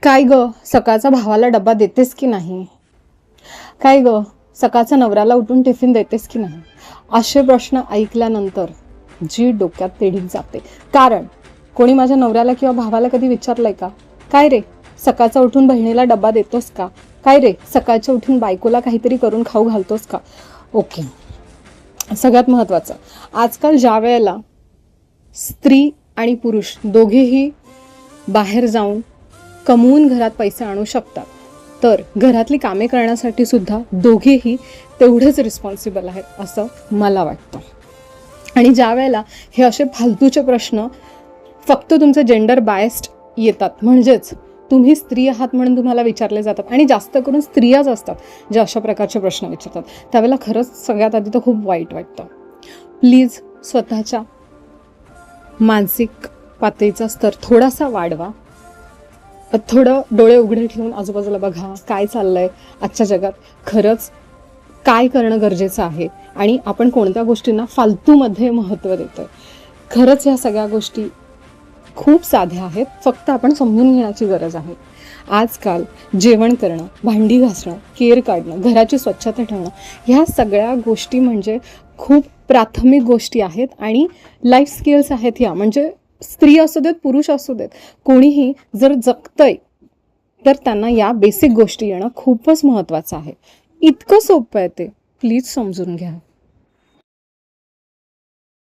काय ग, सकाळचा भावाला डब्बा देतेस की नाही? काय ग, सकाळचा नवऱ्याला उठून टिफिन देतेस की नाही? असे प्रश्न ऐकल्यानंतर जी डोक्यात तेढीक जाते. कारण कोणी माझ्या नवऱ्याला किंवा भावाला कधी विचारलंय का, काय रे सकाळचा उठून बहिणीला डब्बा देतोस का? काय रे सकाळच्या उठून बायकोला काहीतरी करून खाऊ घालतोस का? ओके, सगळ्यात महत्त्वाचं, आजकाल ज्या वेळेला स्त्री आणि पुरुष दोघेही बाहेर जाऊन कमवून घरात पैसे आणू शकतात, तर घरातली कामे करण्यासाठी सुद्धा दोघेही तेवढेच रिस्पॉन्सिबल आहेत असं मला वाटतं. आणि ज्या वेळेला हे असे फालतूचे प्रश्न फक्त तुमचे जेंडर बायस्ड येतात, म्हणजेच तुम्ही स्त्री आहात म्हणून तुम्हाला विचारले जातात, आणि जास्त करून स्त्रियाच असतात ज्या अशा प्रकारचे प्रश्न विचारतात, त्यावेळेला खरंच सगळ्यात आधी तर खूप वाईट वाटतं. प्लीज स्वतःच्या मानसिक पातळीचा स्तर थोडासा वाढवा. थोडं डोळे उघडे ठेवून आजूबाजूला बघा काय चाललंय आजच्या जगात, खरंच काय करणं गरजेचं आहे आणि आपण कोणत्या गोष्टींना फालतूमध्ये महत्त्व देतोय. खरंच ह्या सगळ्या गोष्टी खूप साध्या आहेत, फक्त आपण समजून घेण्याची गरज आहे. आजकाल जेवण करणं, भांडी घासणं, केर काढणं, घराची स्वच्छता ठेवणं, ह्या सगळ्या गोष्टी म्हणजे खूप प्राथमिक गोष्टी आहेत आणि लाईफ स्किल्स आहेत. ह्या म्हणजे स्त्री असू देत पुरुष असू देत, कोणीही जर जगतंय तर त्यांना या बेसिक गोष्टी येणं खूपच महत्त्वाचं आहे. इतकं सोपं आहे ते, प्लीज समजून घ्या.